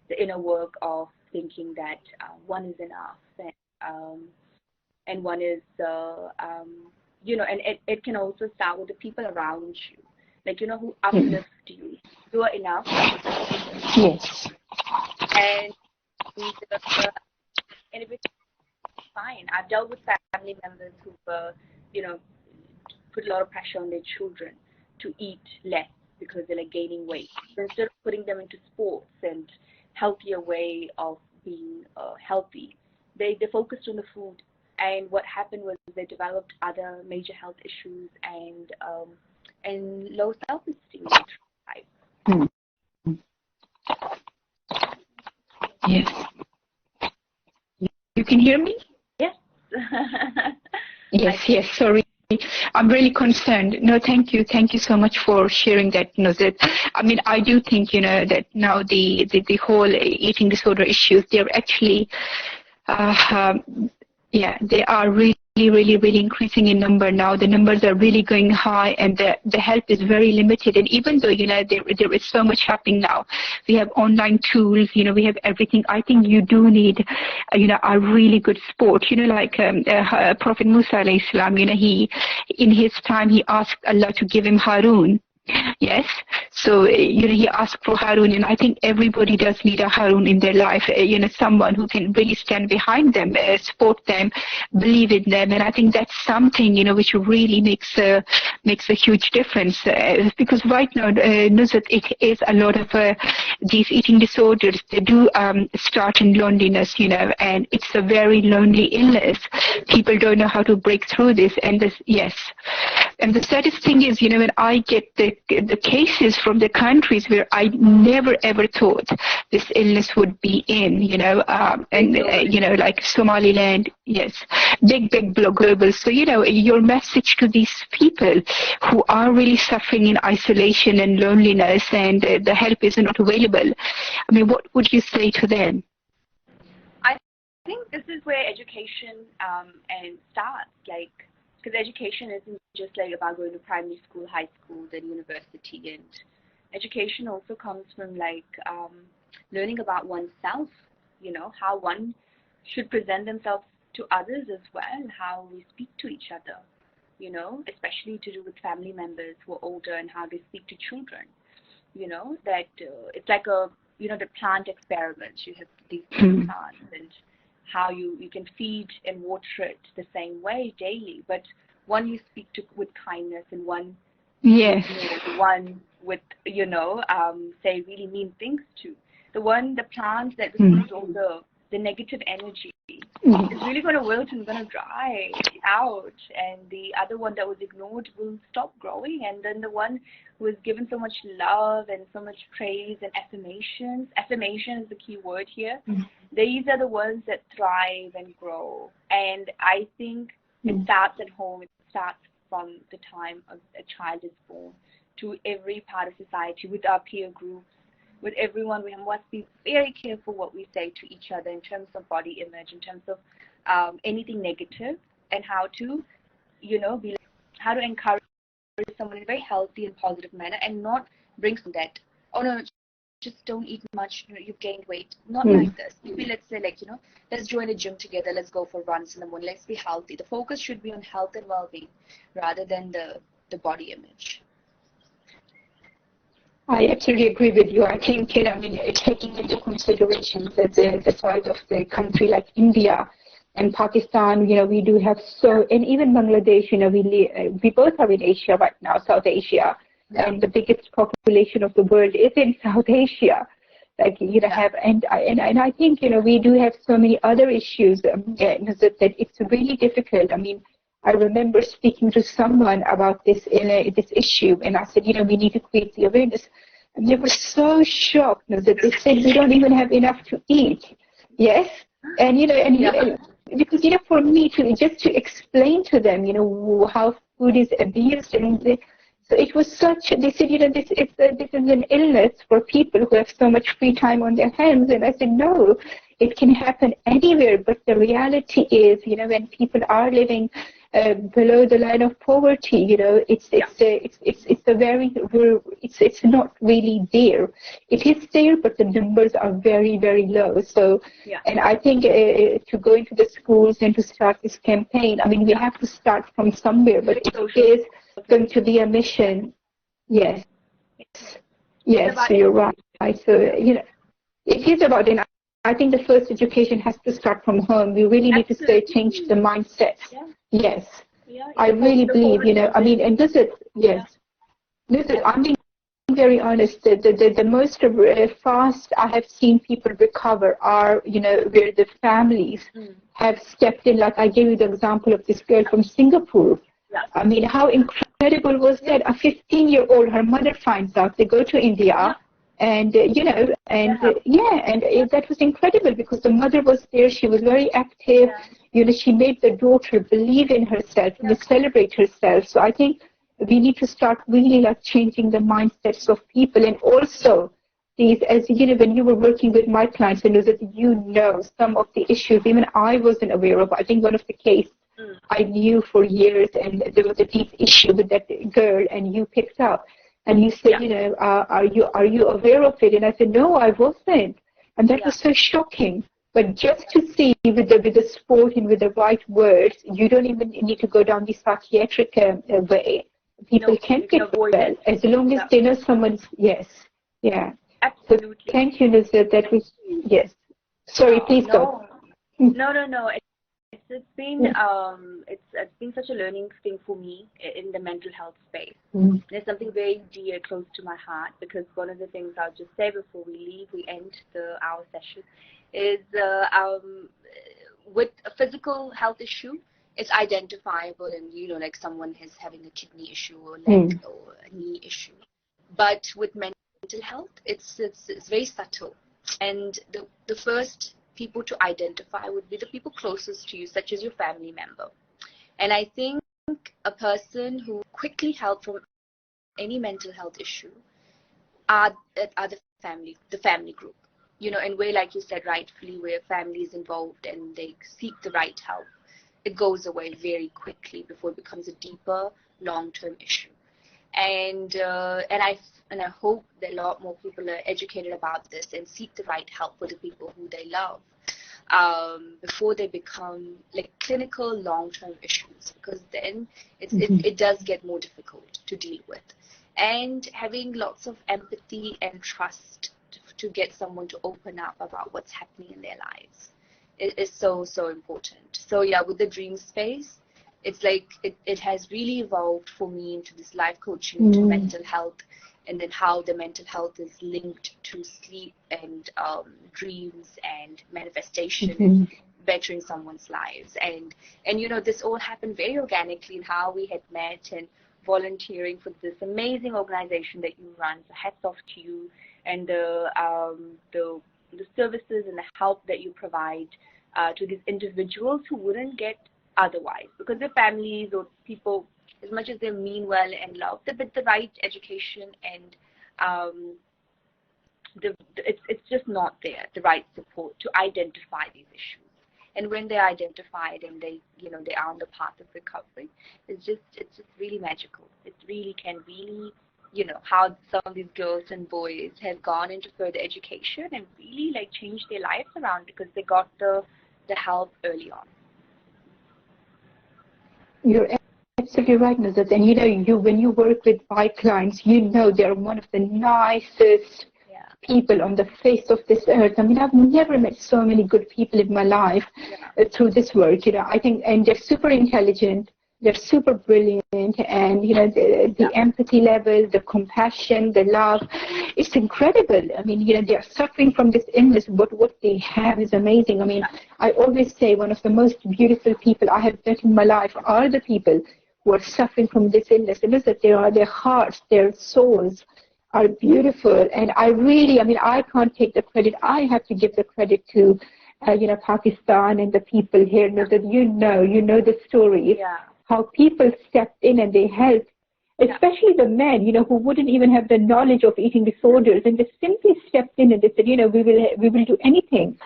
Speaker 2: The inner work of thinking that one is enough, and one is, and it can also start with the people around you, like, who uplift you. You are enough.
Speaker 1: Yes.
Speaker 2: And everything's fine. I've dealt with family members who've, put a lot of pressure on their children to eat less because they're like gaining weight. So instead of putting them into sports and healthier way of being healthy, they focused on the food. And what happened was they developed other major health issues and low self-esteem.
Speaker 1: Yes. You can hear me?
Speaker 2: Yes.
Speaker 1: Yes, sorry. I'm really concerned. No, thank you. Thank you so much for sharing that, Nuzhat. I do think, that now the whole eating disorder issues, they're actually, they are really increasing in number now. The numbers are really going high, and the help is very limited. And even though, there is so much happening now, we have online tools, we have everything. I think you do need, a really good support. Like Prophet Musa alayhi salam, he, in his time, he asked Allah to give him Harun. Yes. So, he asked for Harun, and I think everybody does need a Harun in their life, someone who can really stand behind them, support them, believe in them. And I think that's something, which really makes a huge difference. Because right now, Nuzhat, it is a lot of these eating disorders. They do start in loneliness, and it's a very lonely illness. People don't know how to break through this. And yes. And the saddest thing is, when I get the cases from the countries where I never ever thought this illness would be in, like Somaliland, yes, big global. So, your message to these people who are really suffering in isolation and loneliness, and the help is not available. I mean, what would you say to them?
Speaker 2: I think this is where education and starts, because education isn't just about going to primary school, high school, then university, and education also comes from learning about oneself, how one should present themselves to others as well, how we speak to each other, especially to do with family members who are older, and how they speak to children, that it's like the plant experiments. You have these plants, and how you can feed and water it the same way daily, but one you speak to with kindness, and one
Speaker 1: yes,
Speaker 2: one with say really mean things to. The plant that receives all the negative energy is really going to wilt and going to dry out, and the other one that was ignored will stop growing, and then the one who is given so much love and so much praise and affirmation is the key word here. These are the ones that thrive and grow, and I think it starts at home. It starts from the time a child is born to every part of society, with our peer groups, with everyone. We must be very careful what we say to each other in terms of body image, in terms of anything negative, and how to, how to encourage someone in a very healthy and positive manner, and not bring some that, oh no, just don't eat much, you've gained weight. Not like this. Maybe let's say let's join a gym together, let's go for runs in the morning, let's be healthy. The focus should be on health and well-being rather than the body image.
Speaker 1: I absolutely agree with you. I think, taking into consideration that the size of the country like India and Pakistan, we do have and even Bangladesh, we both are in Asia right now, South Asia, and the biggest population of the world is in South Asia. And I think, we do have so many other issues that it's really difficult. I mean, I remember speaking to someone about this issue, and I said, we need to create the awareness. And they were so shocked that they said we don't even have enough to eat. Yes, and because for me to explain to them, how food is abused, and so it was such. They said, this is an illness for people who have so much free time on their hands, and I said, no. It can happen anywhere, but the reality is, when people are living below the line of poverty, it's not really there. It is there, but the numbers are very, very low. So, and I think to go into the schools and to start this campaign, I mean, we have to start from somewhere, but it is going to be a mission. Yes, so you're right. So, it is about it. I think the first education has to start from home. We really need to change the mindset. Yes. I really believe, I mean, and this is, I'm being very honest, the most fast I have seen people recover are, where the families have stepped in. Like I gave you the example of this girl from Singapore. I mean, how incredible was that? A 15-year-old, her mother finds out, they go to India. And, that was incredible because the mother was there. She was very active. She made the daughter believe in herself and celebrate herself. So I think we need to start really changing the mindsets of people. And also these, as when you were working with my clients, I know that some of the issues even I wasn't aware of. I think one of the cases I knew for years, and there was a deep issue with that girl, and you picked up. And you said, are you aware of it? And I said, no, I wasn't. And that was so shocking. But just to see with the sport and with the right words, you don't even need to go down the psychiatric way. people
Speaker 2: No,
Speaker 1: can
Speaker 2: you can
Speaker 1: get
Speaker 2: avoid
Speaker 1: well
Speaker 2: it.
Speaker 1: as long as
Speaker 2: Yeah,
Speaker 1: they know someone's, yes, yeah. So
Speaker 2: absolutely.
Speaker 1: thank you, Nuzhat, that was, yes. Sorry,
Speaker 2: Yeah,
Speaker 1: please go.
Speaker 2: no,
Speaker 1: Mm,
Speaker 2: no. It's been
Speaker 1: yes.
Speaker 2: it's been such a learning thing for me in the mental health space.
Speaker 1: Mm,
Speaker 2: There's something very dear, close to my heart, because one of the things I'll just say before we end our session, is with a physical health issue, it's identifiable, and like someone is having a kidney issue or leg
Speaker 1: mm,
Speaker 2: or a knee issue. But with mental health, it's very subtle, and the first people to identify would be the people closest to you, such as your family member. And I think a person who quickly help from any mental health issue are the family group. And where, like you said rightfully, where family is involved and they seek the right help, it goes away very quickly before it becomes a deeper, long-term issue. And I hope that a lot more people are educated about this and seek the right help for the people who they love, before they become like clinical long-term issues, because then
Speaker 1: mhm.
Speaker 2: it does get more difficult to deal with. And having lots of empathy and trust to get someone to open up about what's happening in their lives is so important. So yeah, with the dream space, it's like it has really evolved for me into this life coaching, into
Speaker 1: Mm,
Speaker 2: mental health, and then how the mental health is linked to sleep and dreams and manifestation and
Speaker 1: mhm.
Speaker 2: bettering someone's lives. And this all happened very organically in how we had met and volunteering for this amazing organization that you run. So hats off to you, and the services and the help that you provide to these individuals who wouldn't get otherwise, because their families or people, as much as they mean well and love, but the right education and it's just not there, the right support to identify these issues. And when they're identified and they are on the path of recovery, it's just really magical. It really can really, how some of these girls and boys have gone into further education and really like changed their lives around because they got the help early on.
Speaker 1: You're absolutely right, Nuzhat. And when you work with my clients, they're one of the nicest
Speaker 2: Yeah.
Speaker 1: people on the face of this earth. I mean, I've never met so many good people in my life
Speaker 2: Yeah.
Speaker 1: through this work. I think, and they're super intelligent, they're super brilliant, and the
Speaker 2: Yeah.
Speaker 1: empathy level, the compassion, the love, it's incredible. I mean, they're suffering from this illness, but what they have is amazing. I mean,
Speaker 2: Yeah.
Speaker 1: I always say one of the most beautiful people I have met in my life are the people who are suffering from this illness. It is that their hearts, their souls are beautiful. And I can't take the credit. I have to give the credit to, Pakistan and the people here. Know that the stories,
Speaker 2: Yeah.
Speaker 1: how people stepped in and they helped,
Speaker 2: Yeah.
Speaker 1: especially the men, who wouldn't even have the knowledge of eating disorders, and just simply stepped in and they said, we will do anything.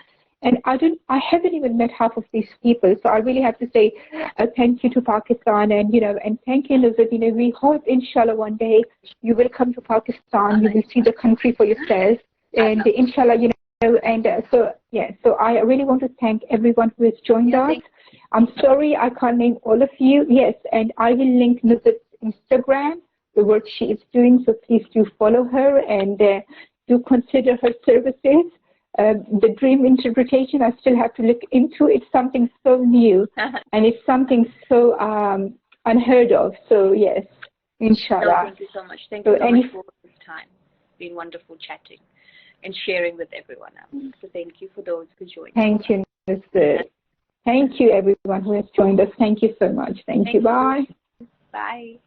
Speaker 1: And I haven't even met half of these people, so I really have to say thank you to Pakistan, and thank you, Elizabeth. We hope, inshallah, one day you will come to Pakistan, you will see the country for yourself,
Speaker 2: I'd
Speaker 1: and
Speaker 2: love to.
Speaker 1: inshallah, so I really want to thank everyone who has joined
Speaker 2: Yeah.
Speaker 1: us. I'm sorry I can't name all of you. Yes, and I will link Nuzhat's Instagram, the work she is doing, so please do follow her and do consider her services. The dream interpretation, I still have to look into. It's something so new, and it's something so unheard of. So yes,
Speaker 2: No,
Speaker 1: inshallah.
Speaker 2: thank you so much. Thank
Speaker 1: So
Speaker 2: you so much for this time. It's been wonderful chatting and sharing with everyone else. So thank you for those who joined.
Speaker 1: thank you, Mr. Thank you, everyone who has joined us. Thank you so much. Thank you.
Speaker 2: Thank you.
Speaker 1: Bye.
Speaker 2: Bye.